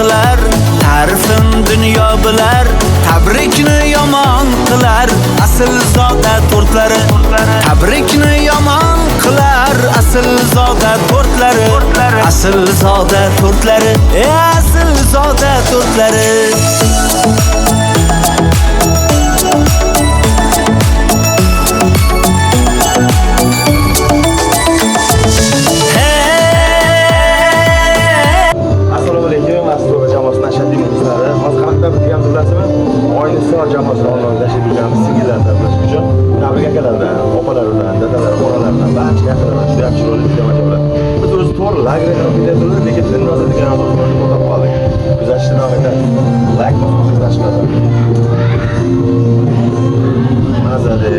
qilar, ta'rifin dunyo bilar, tabrikni yomon qilar, aslzoda tortlari. Tabrikni yomon qilar, aslzoda tortlari. Aslzoda tortlari, aslzoda tortlari. Jamoasini oldinlashib yurganmiz, singillardan bilish uchun tabrik akalardan, opalardan, dadalar, onalardan barcha yaqinlar juda yaxshi chiroyli video materiallar. Biz o'zi to'g'ri lagerga ketayotganlar, lekin Dilnoza degan avtobusni to'xtatib qoldik. Kuzatishni davom etamiz. Like bosib tashlaymiz. Mazali.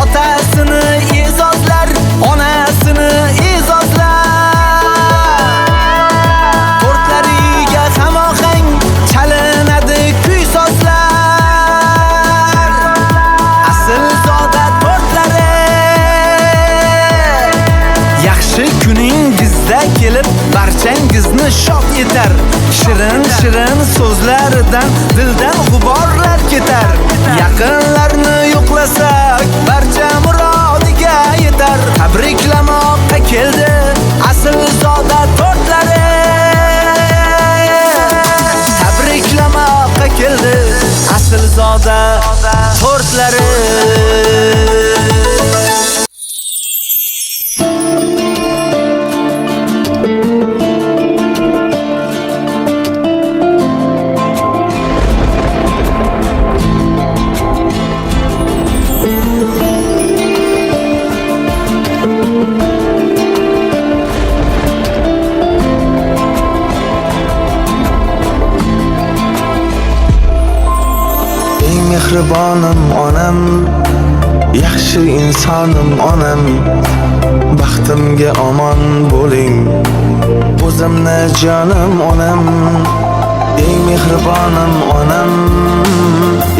Otasini izozlar, onasini izozlar. Tortlariga hamohang chalinadi kuy sozlar. Aslzoda tortlari. Yaxshi kuningizda kelib barchangizni shod etar. Shirin so'zlaridan dildan g'uborlar ketar. Yaqinlarni yo'qlasak barcha murodiga yetar. Tabriklamoqqa keldi aslzoda tortlari. Tabriklamoqqa keldi aslzoda tortlari. Mehribonim onam, yaxshi insonim onam, baxtimga omon bo'ling, o'zimni jonim onam. Eng mehribonim onam,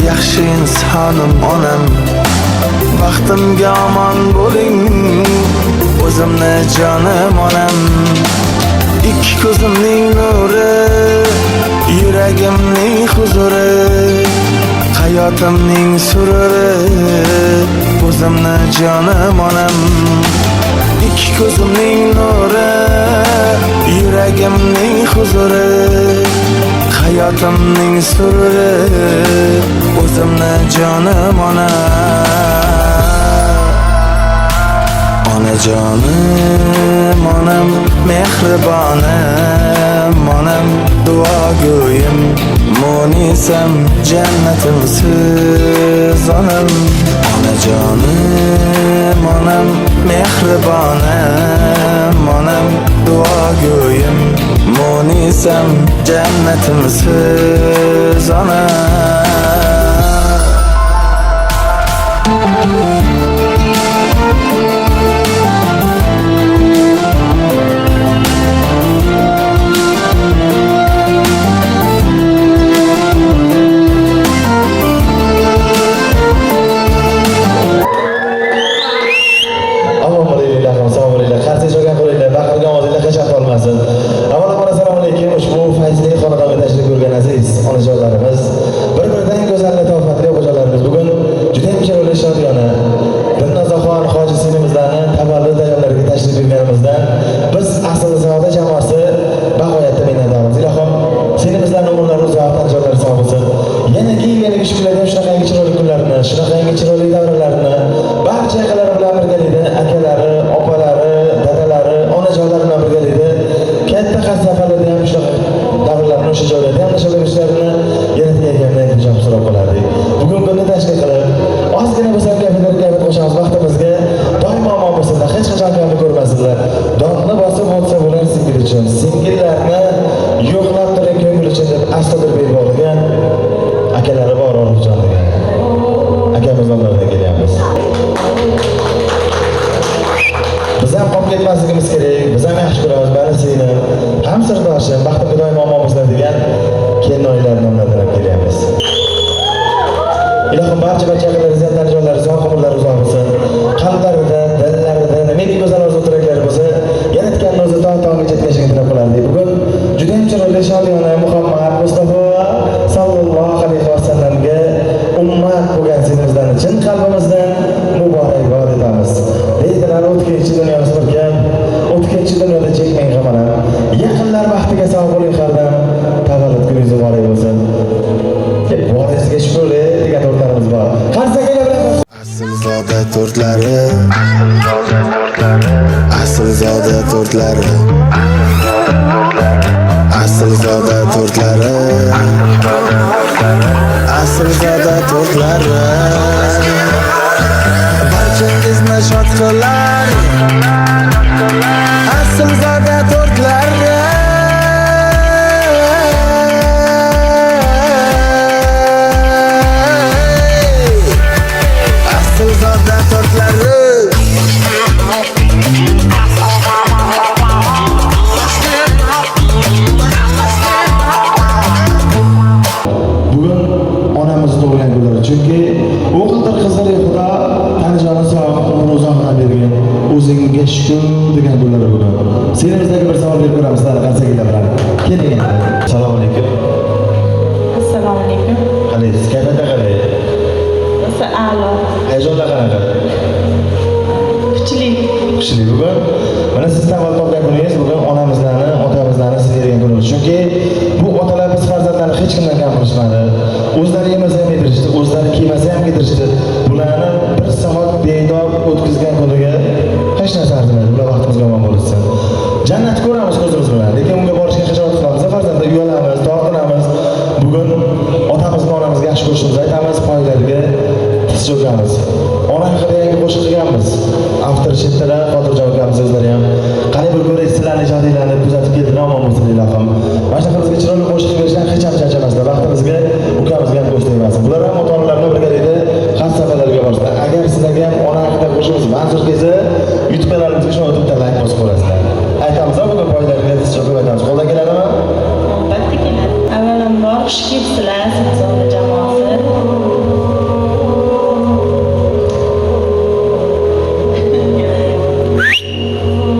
yaxshi insonim onam, baxtimga omon bo'ling, o'zimni jonim onam. Ikki ko'zimning nuri, yuragimning huzuri, hayotimning sururi, o'zimni jonim onam. Ikki ko'zimning nuri, yuragimning huzuri, hayotimning sururi, o'zimni jonim onam. Onajonim onam, mehribonim onam, duogo'yim mo'nisam, jannatimsiz onam. Onajonim onam, mehribonim onam, duogo'yim mo'nisam, jannatimsiz onam. shunaqangi chiroyli davralarni barcha yaqinlari bilan birgalikda, akalari, opalari, dadalari, onajonlari bilan birgalikda katta qassafalarda ham shunaqa davrlarni o'sha joylarda ham tashlab ishlarini yaratganlardan iltimos so'rab qolardik. Bugungi kunda tashkil qilib, ozgina bo'lsa gaplarga qo'shamiz vaqtimizga, doimo omon bo'lsinlar, hech qachon gapni ko'rmasinlar. Dog'ni bosib o'tsa bo'lar singil uchun, singillarni yo'qlab turgan ko'ngil uchun deb astodir berib olgan akalari bor Orifjon degan. Akamiz nomlaridan kelyapmiz. Biz ham qolib ketmasligimiz kerak, biz ham yaxshi ko'ramiz, barisini ham sirdoshim, baxtimga doimo omon bo'lsin degan kelinoylar nomlaridan ham kelyapmiz. Ilohim barcha yaqinlar ziyoratlar joylari, uzoq umrlar uzoq bo'lsin. Qalblarida, dillarida nimaki go'zal orzu tilaklari bo'lsa, yaratganning o'zi tog'-tog'gacha yetkazishini tilab qolardik. Bugun to'rtlari Aslzoda to'rtlari Aslzoda to'rtlari Aslzoda to'rtlari Barchangizni shod qilar Aslzoda to'rtlari Aslzoda to'rtlari Bugun onamiz tug'ilgan kunlari. Chunki o'g'ildir qizlarga Xudo tanjoni sog' umr uzoqni bergan. O'zingga shukr degan kunlari bugun. Senimizdagi bir savol berib ko'ramiz sizlar qansaklar bilan. Keling endi. Assalomu alaykum. Assalomu alaykum. Qalaysiz? Kayfiyat qalay? O'zi a'lo. Hayajonlar qanaqa? Kuchli. Kuchli bugun. Mana siz tavallud topgan kuningiz bugun onamizlarni, otamizlarni sizga bergan kunimiz. Chunki bu otalar biz farzandlarni hech kimdan kam qilishmadi. O'zlari yemasa ham yedirishdi, o'zlari kiymasa ham yedirishdi. Bularni bir soat bedob o'tkazgan kuniga hech narsa arzimaydi. Ular vaqtimizga omon bo'lsin. Jannat ko'ramiz ko'zimiz bilan, lekin unga borishga xijolat qilamiz. Farzandlar uyalamiz, tortinamiz. Bugun otamizni, onamizga yaxshi ko'rishimizni aytamiz, poylariga tiz cho'kamiz. Ona haqida yangi qo'shiq qilganmiz. Avtor chetdalar, Qodirjon ukamiz o'zlari ham. Qani bir ko'ray sizlarning ijodinglarni kuzatib keldilar, omon bo'lsin ilohim. Mana shunaqamizga chiroyli qo'shiq berishdan hech ham charchamaslar. Vaqtimizga ukamizga ham qo'shib bermasin. Bular ham ota-onalarni birgalikda xat safarlarga borishdi. Agar sizlarga ham ona haqida qo'shig'imiz manzur kelsa, YouTube kanalimizga shuni o'tib like bosib qo'yasizlar. Aytamiz, bugun poylariga tiz cho'kib aytamiz. Qo'ldan keladimi? Albatta keladi. Avvalambor xush kelibsizlar, Aslzoda jamoasi.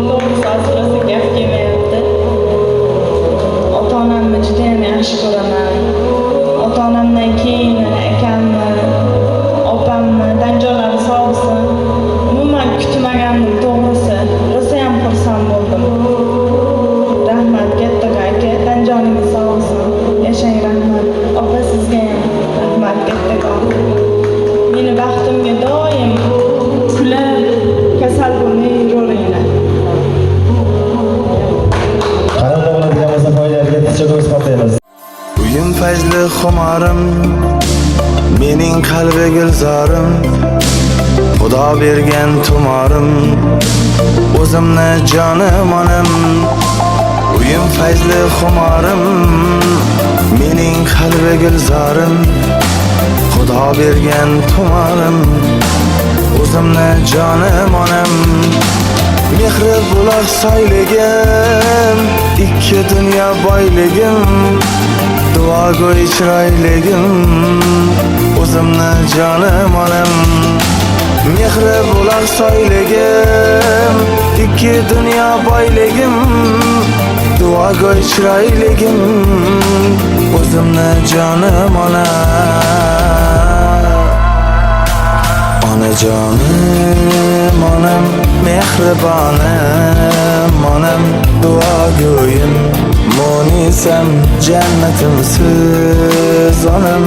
To'g'risi asrasi gap kelmayapti. Ota-onamni juda ham yaxshi ko'raman. Ota-onamdan keyin akamni, opamni, danjonlari sog' bo'lsin. Umuman kutmagandim to'g'risi. Rosa ham xursand bo'ldim. Rahmat kattaga aka, danjoningiz sog' bo'lsin. Yashang, rahmat. Opa sizga ham rahmat kattaga. Meni baxtimga doim kulib, kasal bo'lmay yuraveringlar. Qarindoq bo'ladigan bo'lsa poylariga tiz cho'kib isbotlaymiz. Uyim fayzli xumorim mening qalbi gulzorim Xudo bergan tumorim o'zimni jonim onam Uyim fayzli xumorim mening qalbi gulzorim Xudo bergan tumorim o'zimni jonim onam Mehri buloq soyligim ikki dunyo boyligim Duogo'y chiroyligim o'zimni jonim onam Mehri buloq soyligim ikki dunyo boyligim Duogo'y chiroyligim o'zimni jonim onam Onajonim onam mehribonim onam duogo'yim Mo'nisam jannatimsiz onam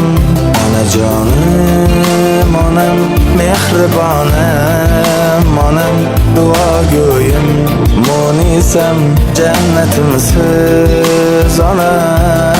Onajonim onam mehribonim onam duogo'yim Mo'nisam jannatimsiz onam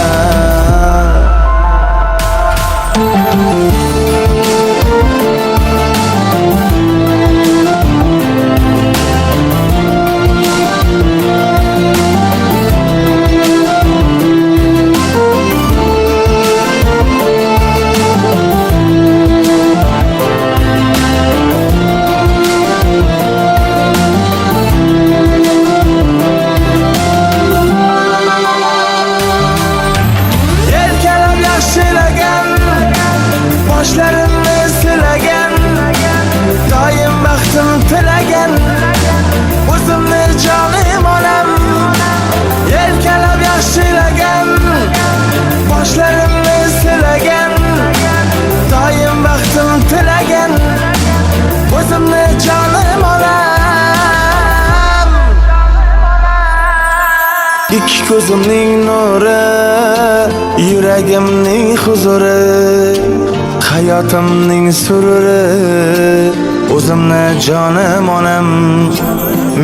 İki ko'zimning nuri, yuragimning huzuri, hayotimning sururi, o'zimni jonim onam,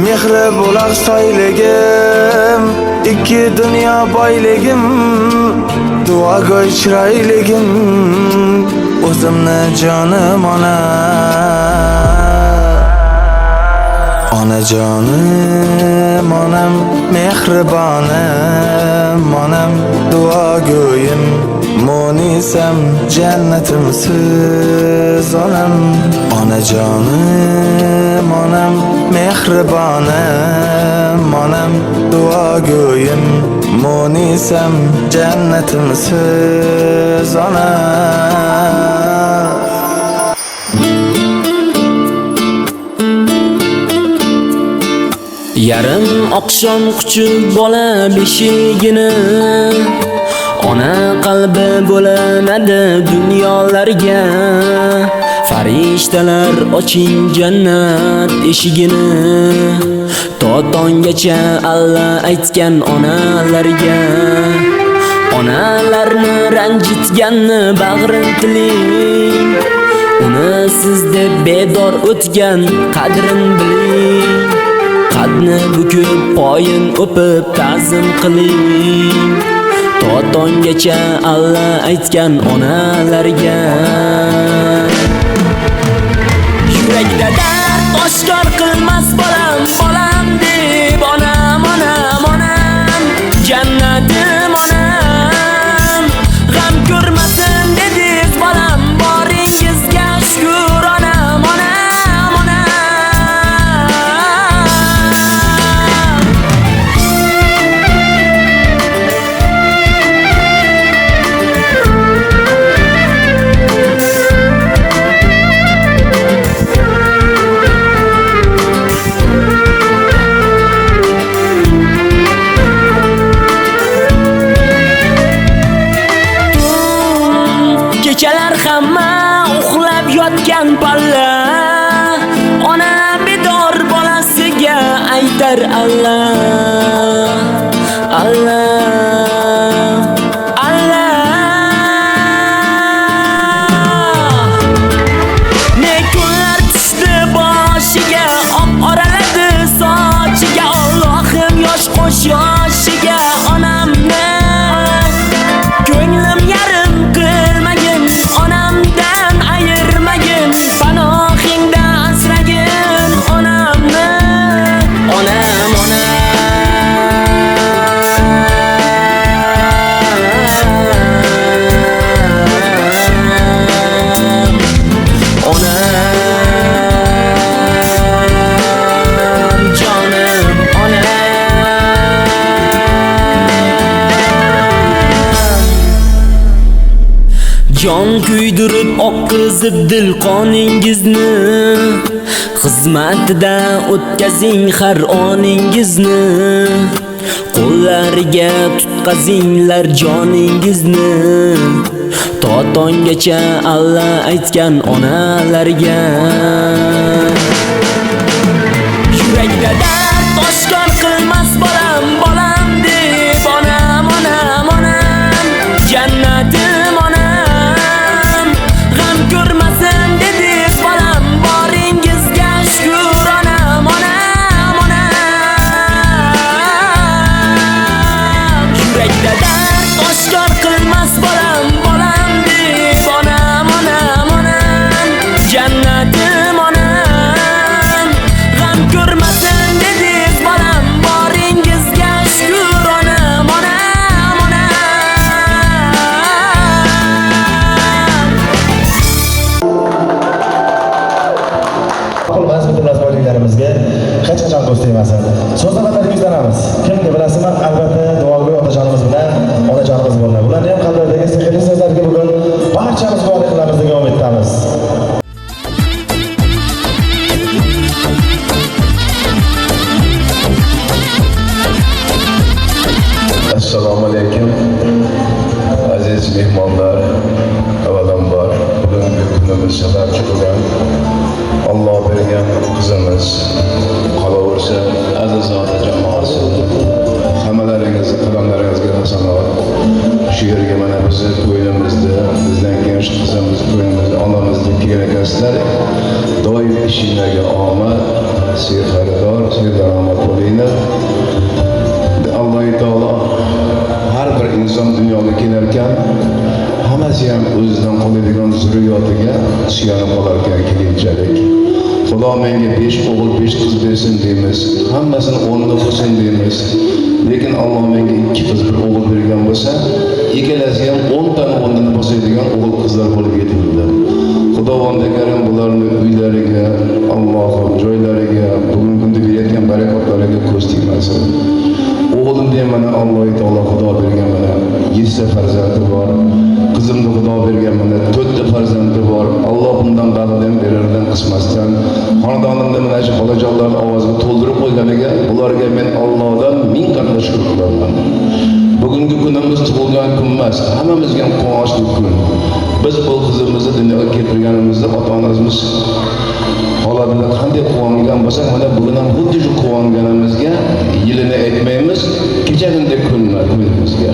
mehri bo'laq soyligim, ikki dunyo boyligim, duogo'y chiroyligim, o'zimni jonim onam. Onajonim onam, mehribonim onam, duogo'yim, mo'nisam, jannatimsiz onam. Onajonim onam, mehribonim onam, duogo'yim, mo'nisam, jannatimsiz onam. Yarim oqshom quchib bola beshigini, ona qalbi bo'linadi dunyolarga. Farishtalar oching jannat eshigini, to tonggacha Alloh aytgan onalarga. Onalarni ranjitganni bag'rin tiling, uni siz deb bedor o'tgan qadrin biling. Qadni bukib poyin o'pib ta'zim qiling, to tonggacha Alloh aytgan onalarga. Yurakda dard oshkor qilmas bolam, bolam deb onam, onam, onam, jannatim onam. G'am ko'rmasin dediz bolam, boringizga shukr onam, onam, onam. Kechalar hamma uxlab yotgan palla, ona bedor bolasiga aytar Allah, Allah, Allah. Ne kunlar tushdi boshiga, oq oraladi sochiga. Allohim yosh qo'sh yoshiga onamni, ko'nglim yarim qilmagin, onamdan ayirmagin, panohingda asragin onamni, onam, onam. Onam, jonim, onam. Jon kuydirib oqqizib dil qoningizni, xizmatida o'tkazing har oningizni. Qo'llariga tutqazinglar joningizni, to tonggacha Alloh aytgan onalarga. Yurakda dard oshkor qilmas bolam, bolam deb onam, onam, onam, jannatim onam. G'am ko'rmasin dediz bolam, boringizga shukr onam, onam, onam. Yurakda dard oshkor qilmas bolam, bolam deb onam, onam, onam, jannatim onam. G'am ko'rmasin dediz bolam, boringizga shukr onam, onam, onam. Qolmas bitilmas boyliklarimizga hech qachon do'st emasin. So'zni qadriga yuzlanamiz. Kimni bilasizmi? Albatta duogo'y onajonimiz bilan onajonimiz bo'ladi. Ularni ham qadrdagi sehrli so'zlarga bugun barchamiz guvohlik qilamiz degan umiddamiz. Assalomu alaykum aziz mehmonlar, avvalambor bugungi kunimiz sababchi bo'lgan Alloh bergan qizimiz, qolaversa azizoda jamoasi, hammalaringizni qalamlaringizga hasanot. Shu yerga mana bizni to'yimizda, bizdan keyin shu qizimiz to'yimizda onamizni kelgan ekansizlar. Doim ishinglarga omad, ser xaridor, ser daromad bo'linglar. Alloh taolo har bir inson dunyoga kelarkan, hammasi ham o'zidan qoladigan zurriyotiga suyanib qolar ekan keyinchalik. Xudo menga 5 o'g'il 5 qiz bersin deymiz. Hammasini o'rnida qilsin deymiz. Lekin Alloh menga 2 qiz 1 o'g'il bergan bo'lsa, ikkalasi ham 10 tani o'rnini bosadigan o'g'il qizlar bo'lib ketibdi. Xudovonda karim bularni uylariga, Allohim joylariga, bugungi kunda berayotgan barakotlariga ko'z tegmasin. O'g'lim deya mana Alloh taolo Xudo bergan mana 7 ta farzandi bor. Qizimni Xudo bergan mana 4 ta farzandi bor. Alloh bundan bag'dan berardan qismasdan xonadonimda mana shu bolajonlarning ovozini to'ldirib qo'yganiga ularga men Allohdan 1000 qatla shukr qilaman. Bugungi kunimiz tug'ilgan kun emas, hammamizga quvonchli kun. Biz bu qizimizni dunyoga keltirganimizda ota-onamiz holatida qanday quvongan bo'lsak, mana bugun ham xuddi shu quvonganimizga yilini aytmaymiz, kechagindek kunlar bizga.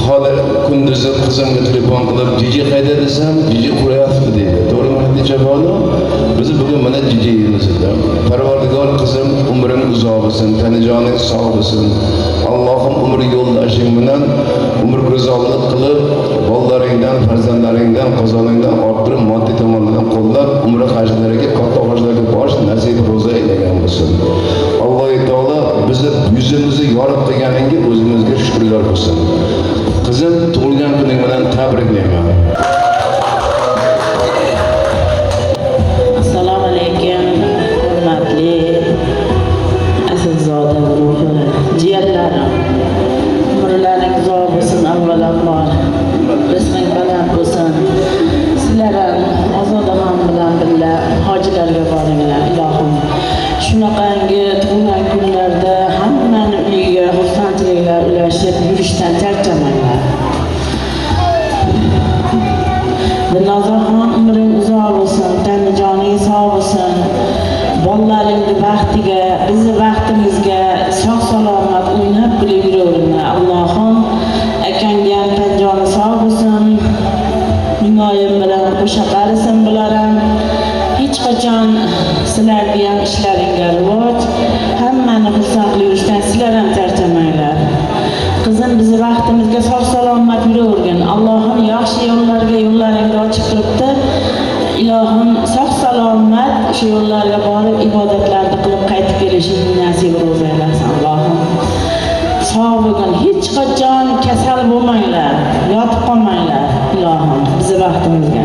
Hozir kunduzi qizimga telefon qilib, "Jiji qayda?" desam, "Jiji uxlayapti" deydi. To'g'rimi Hadicha bola? Biz bugun mana jijiyimizda. Parvardigor qizim umring uzoq bo'lsin, tanijoning sog' bo'lsin. Allohim umr yo'ldashing bilan umr go'zallik qilib, bolalaringdan, farzandlaringdan, qozoningdan orttirib, moddiy tomondan qo'llab, umri hajlariga, katta hajlarga borish nasib ro'za aylagan bo'lsin. Alloh taolo bizni yuzimizni yorib qo'yganingga o'zimizga shukrlar bo'lsin. Qizim tug'ilgan kuning bilan tabriklayman. Assalomu alaykum, hurmatli asilzoda guruhi, jiyanlarim. Umrlaring uzoq bo'lsin, avvalambor. Rizqing baland bo'lsin. Sizlar ham Ozodaxon bilan birga hojilarga boringlar, ilohim. Shunaqangi tug'ilgan kunlarda hammani uyiga xursandchiliklar ulashib yurishdan charchamanglar. Dilnozaxon umring uzoq bo'lsin, tani joning sog' bo'lsin. Bolalaringni baxtiga, bizni baxtimizga sog' salomat o'ynab kulib yuraveringlar. Allohim akangga ham tan joni sog' bo'lsin. Mingoyim bilan qo'sha qarisin bular ham. Hech qachon sizlarga ham ishlaringga rivoj, hammani xursand qilib yurishdan sizlar ham charchamanglar. Qizim bizni vaqtimizga sog' salomat yuravergin. Allohim yaxshi yo'llarga yo'llaringni ochib turibdi. Ilohim sog' salomat shu yo'llarga borib ibodatlarni qilib qaytib kelishingni nasib ro'za aylasin. Allohim sog' bo'lgin, hech qachon kasal bo'lmanglar, yotib qolmanglar. Ilohim bizni vaqtimizga.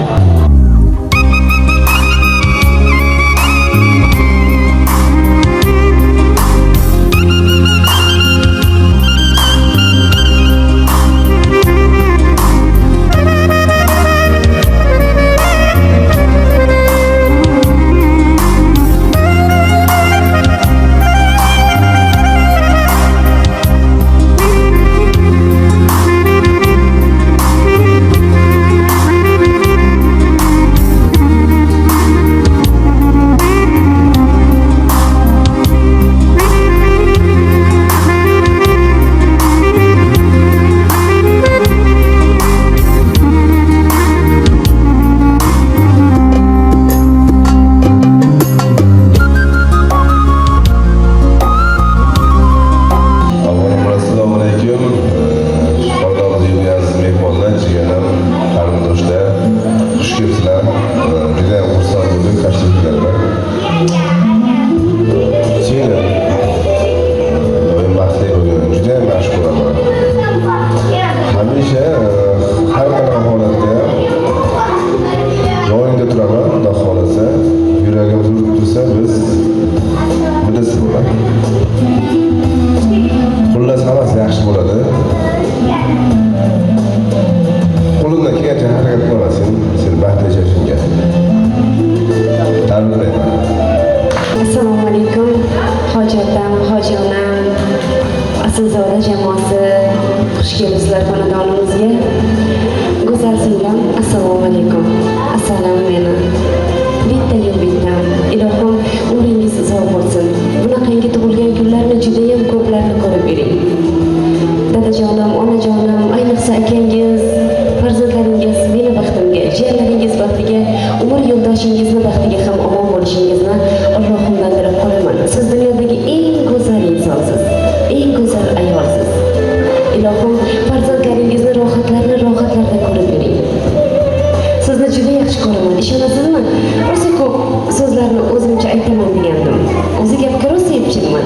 narsani o'zimcha aytaman degandim. O'zi gapga rosa epchilman.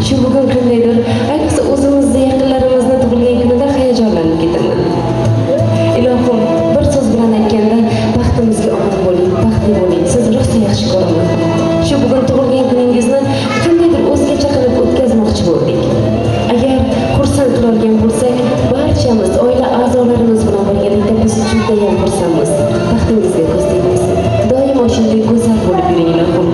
Shu bugun qandaydir, ayniqsa o'zimizni yaqinlarimizni tug'ilgan kunida hayajonlanib ketaman. Ilohim, bir so'z bilan aytganda, baxtimizga omon bo'ling, baxtli bo'ling. Siz rosa yaxshi ko'raman. Shu bugun tug'ilgan kuningizni qandaydir o'zgacha qilib o'tkazmoqchi bo'ldik. Agar xursand qilolgan bo'lsak, barchamiz oila a'zolarimiz bilan birgalikda biz juda ham xursandmiz. Baxtingizga ko'z tegmasin. Doimo shunday go'zal bo'lib yuring, ilohim.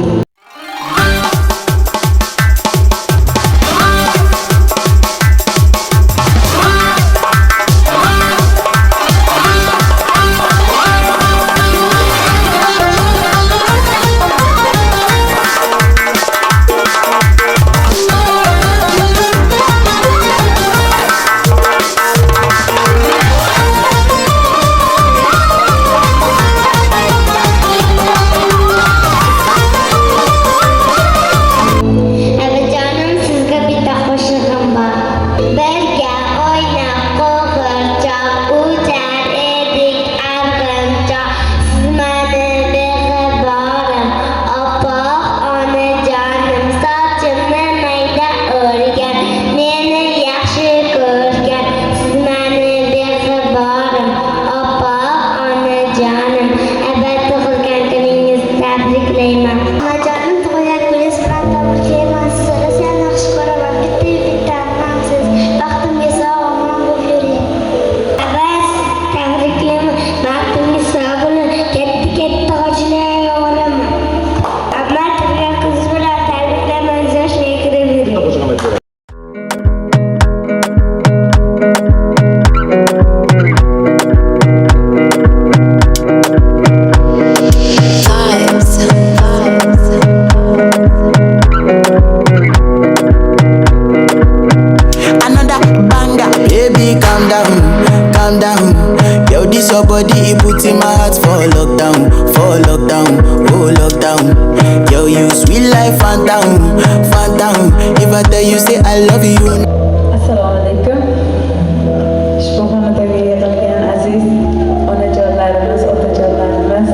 Assalomu alaykum. Ushbu xonadagi yig'ilgan aziz onajonlarimiz, otajonlarimiz,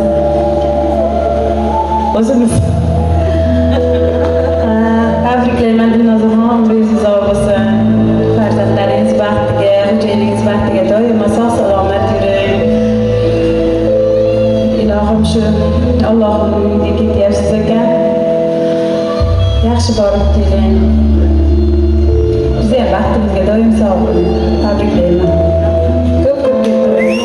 o'zimiz tabriklayman. Dinozaxon umringiz uzoq bo'lsin. Farzandlaringiz baxtiga, xo'jayiningiz baxtiga doimo sog' salomat yuring. Ilohim shu Allohning uyiga ketyapsiz ekan. Yaxshi borib keling. Bizga baxtimizga doim sog' bo'ling. Tabriklayman. Ko'p keto'ring.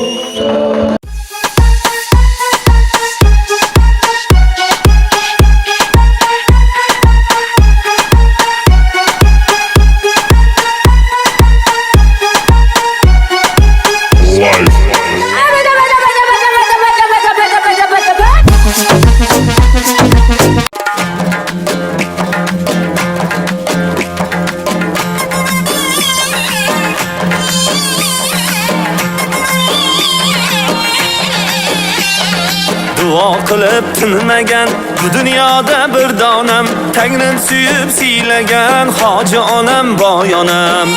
Duo qilib tinmagan bu dunyoda bir donam, Tangrim suyib siylagan hoji onam boy onam.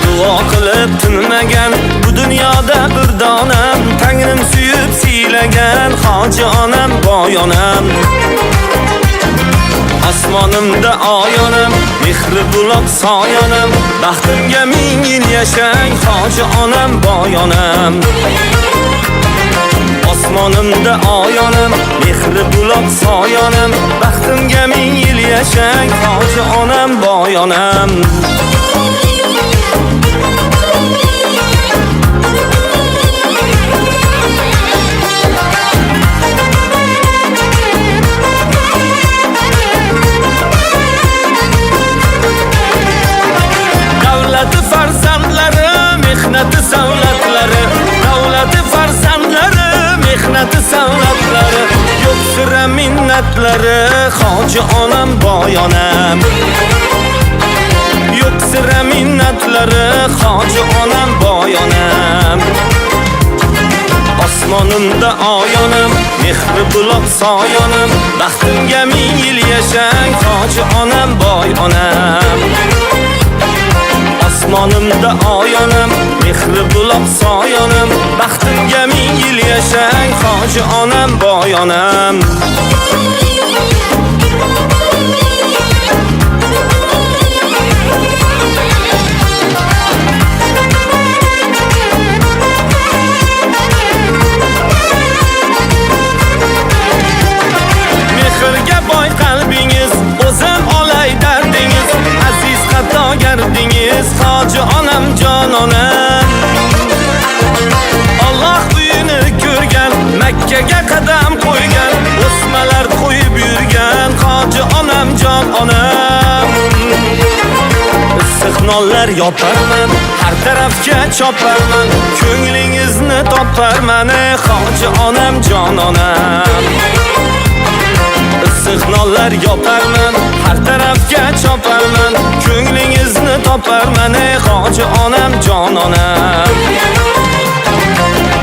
Duo qilib tinmagan bu dunyoda bir donam, Tangrim suyib siylagan hoji onam boy onam. Osmonimda oyonam, mehri buloq soyonam, baxtimga ming yil yashang hoji onam boy onam. Osmonimda oyonam, mehri buloq soyonam, baxtimga ming yil yashang hoji onam boy onam. Davlati farzandlari, mehnati savlatlari, davlati farzandlari, mehnati savlatlari, yo'q sira minnatlari, hoji onam boy onam. Yo'q sira minnatlari, hoji onam boy onam. Osmonimda oyonam, mehri buloq soyonam, baxtimga ming yil yashang hoji onam boy onam. Osmonimda oyonim, mehri buloq soyonim, baxtimga 1000 yil yashang, hoji onam, boy onam. Mehrga boy qalbingiz, o'zim olay dardingiz, aziz xatogardingiz, hoji onam, jon onam. Alloh uyini ko'rgan, Makkaga qadam qo'ygan, o'smalar qo'yib yurgan, hoji onam, jon onam. Issiq nonlar yoparman, har tarafga choparman, ko'nglingizni toparman, hoji onam, jon onam. Issiq nonlar yoparman, har tarafga choparman, ko'nglingizni toparman, hoji onam, jon onam.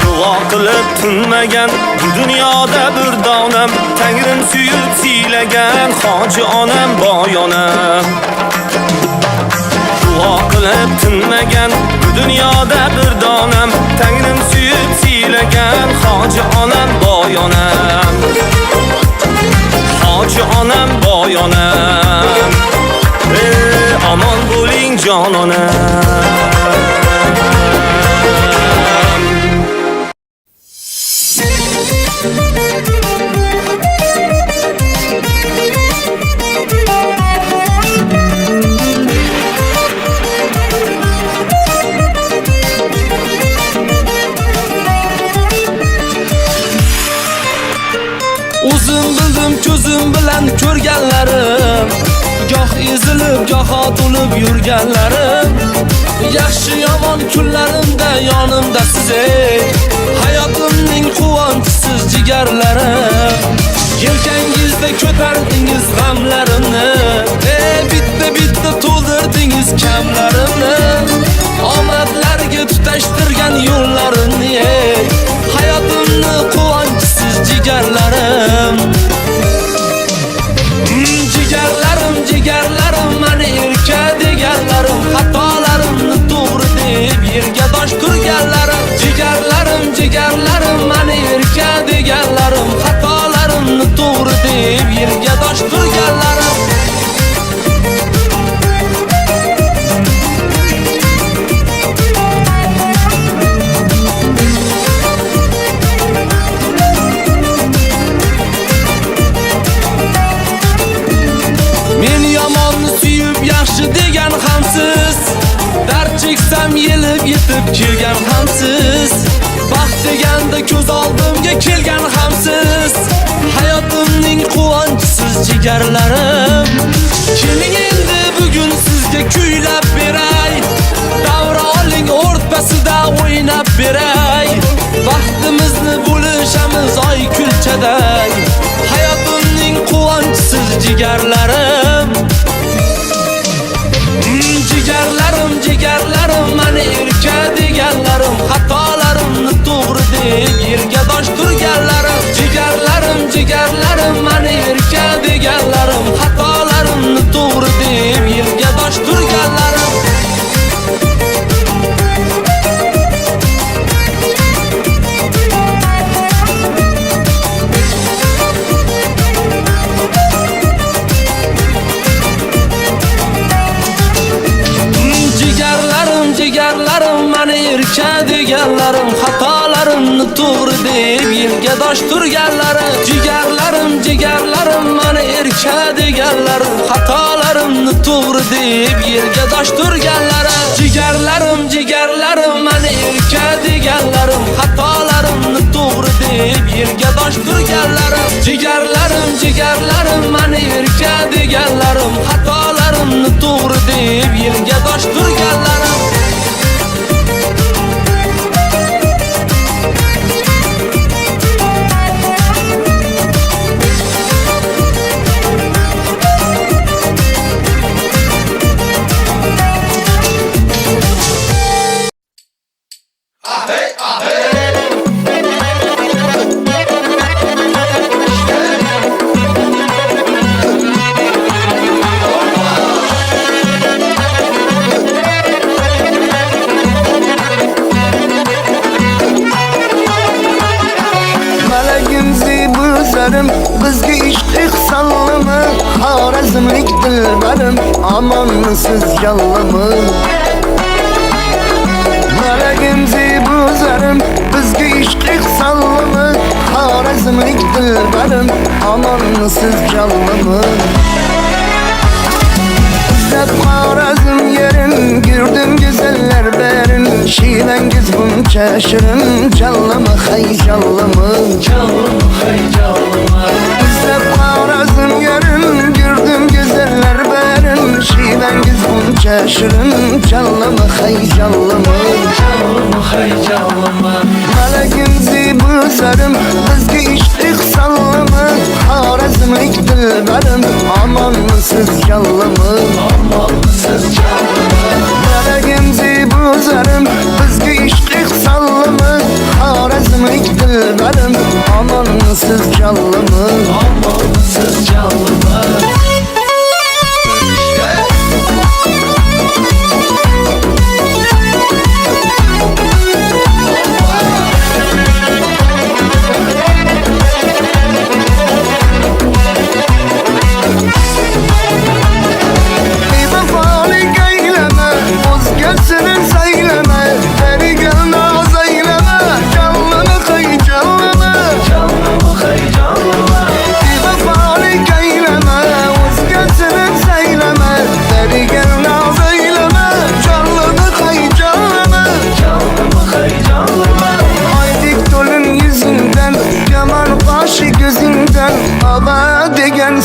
Duo qilib tinmagan, bu dunyoda bir donam, Tangrim suyib siylagan, hoji onam, boy onam. Duo qilib tinmagan, bu dunyoda bir donam, Tangrim suyib siylagan, hoji onam, boy onam. Hoji onam, boy onam. Omon bo'ling, jon onam. O'zim bildim ko'zim bilan ko'rganlarim, goh ezilib, goh otulib yurganlarim. Yaxshi yomon kunlarimda yonimda siz ey, hayotimning quvonchisiz jigarlarim. Yelkangizda ko'tardingiz g'amlarimni, bitta to'ldirdingiz kamlarimni. Omadlarga tutashtirgan yo'llarimni ey, hayotimni quvonchisiz jigarlarim. Jigarlarim, mani erka deganlarim, xatolarimni to'g'ri deb yerga dosh turganlarim. Jigarlarim, mani erka deganlarim, xatolarimni to'g'ri deb yerga dosh turganlarim. Men yomonni suyib yaxshi degan hamsiz, dard cheksam yelib yetib kelgan hamsiz, baxt deganda ko'z oldimga kelgan hamsiz, hayotimning quvonchisiz jigarlarim. Keling endi bugun sizga kuylab beray, davra oling o'rtasida o'ynab beray, baxtimizni bo'lishamiz oy kulchaday, hayotimning quvonchisiz jigarlarim. Jigarlarim, mani erka deganlarim, xatolarimni to'g'ri deb yerga dosh turganlarim. Jigarlarim, mani erka deganlarim, xatolarimni to'g'ri deb yerga dosh turganlarim. Jigarlarim, mani erka deganlarim, xatolarimni to'g'ri deb yerga dosh turganlarim. Jigarlarim, mani erka deganlarim, xatolarimni to'g'ri deb yerga dosh turganlarim. Jigarlarim, mani erka deganlarim, xatolarimni to'g'ri deb yerga dosh turganlarim. Jigarlarim, mani erka deganlarim, xatolarimni to'g'ri deb yerga dosh turganlarim. ishq ihsonlimi xorazmlik dilbarim omonmisiz yallimi malagim zebuzarim bizga ishq ihsonlimi xorazmlik dilbarim omonmisiz yallimi İzlep Xorazm yerin girdim güzeller berin şivengiz buncha shirin jallimi hay jallimi İzlep Xorazm yerin girdim güzeller berin şivengiz buncha shirin jallimi hay jallimi malagim zebuzarim bizga ishq ihsonlimi xorazmlik dilbarim omonmisiz jallimi malagim zebuzarim bizga ishq ihsonlimi xorazmlik dilbarim omonmisiz jallimi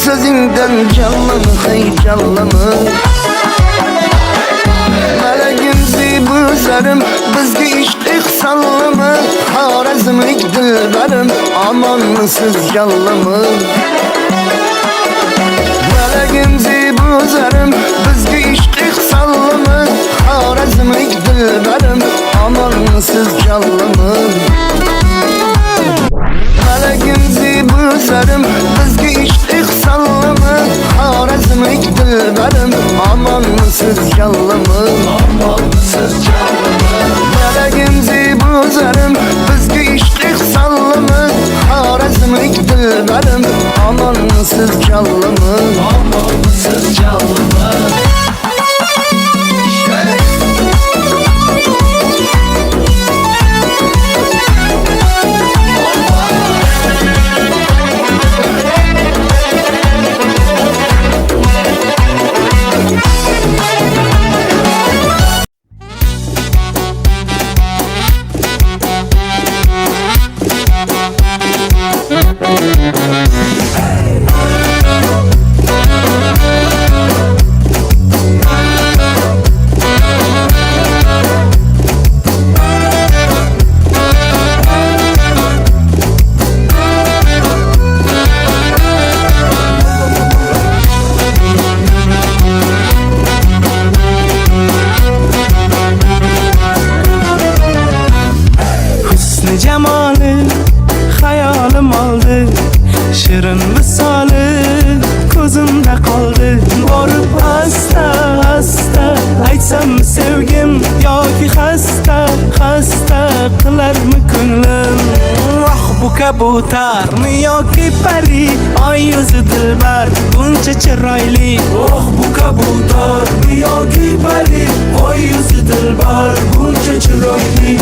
Sözünden canlımı hay canlımı Malagim zebuzarim bizga ishq ihsonlimi xorazmlik dilbarim omonmisiz jallimi malagim zebuzarim bizga ishq ihsonlimi xorazmlik dilbarim omonmisiz jallimi malagim zebuzarim bizga ishq ihsonlimi xorazmlik dilbarim omonmisiz jallimi malagim zebuzarim bizga ishq ihsonlimi xorazmlik dilbarim omonmisiz jallimi Jamoli hayolim oldi shirin misoli ko'zimda qoldi borib asta asta aytsam sevgim yoki xasta qilarmi ko'nglim voh bu kabutarmi yoki pari oy yuzi dilbar buncha chiroyli voh bu kabutarmi yoki pari oy yuzi dilbar buncha chiroyli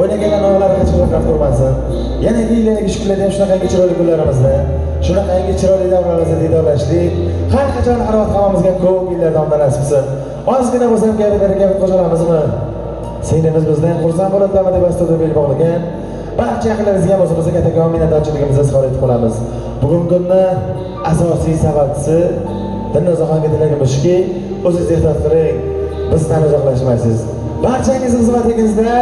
o'ynagan onalar hech qachon ko'rmasin. Yana hiylaga shukrlar shunaqangi chiroyli kunlarimizda, shunaqangi chiroyli davrlarimizda diydorlashdik. Har qachon harorat qilmamizga ko'p yillar davomida nasib qilsin. Ozgina bo'lsa ham gap qo'shalamizmi? Singlimiz bizdan xursand bo'ladimi deb astoydil bel bog'lagan. Barcha yaqinlaringizga bo'lsa biz kattakon minnatdorchiligimizni izhor etib qolamiz. Bugungi kunni asosiy sababchisi Dilnozaxonga tilagimiz shuki, o'zingiz ehtiyot qiling, bizdan uzoqlashmaysiz. Barchangiz xizmatingizda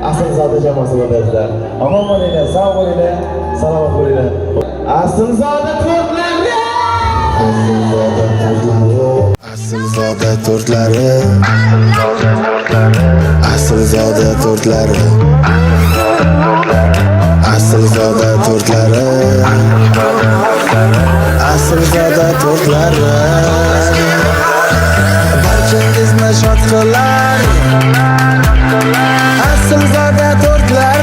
Aslzoda jamoasi bo'ldingizlar. Omon bo'linglar, sog' bo'linglar, salomat bo'linglar. Aslzoda to'rtlarga! Aslzoda to'rtlari Aslzoda to'rtlari Aslzoda to'rtlari Aslzoda to'rtlari barchangizni shod qilar Aslzoda to'rtlari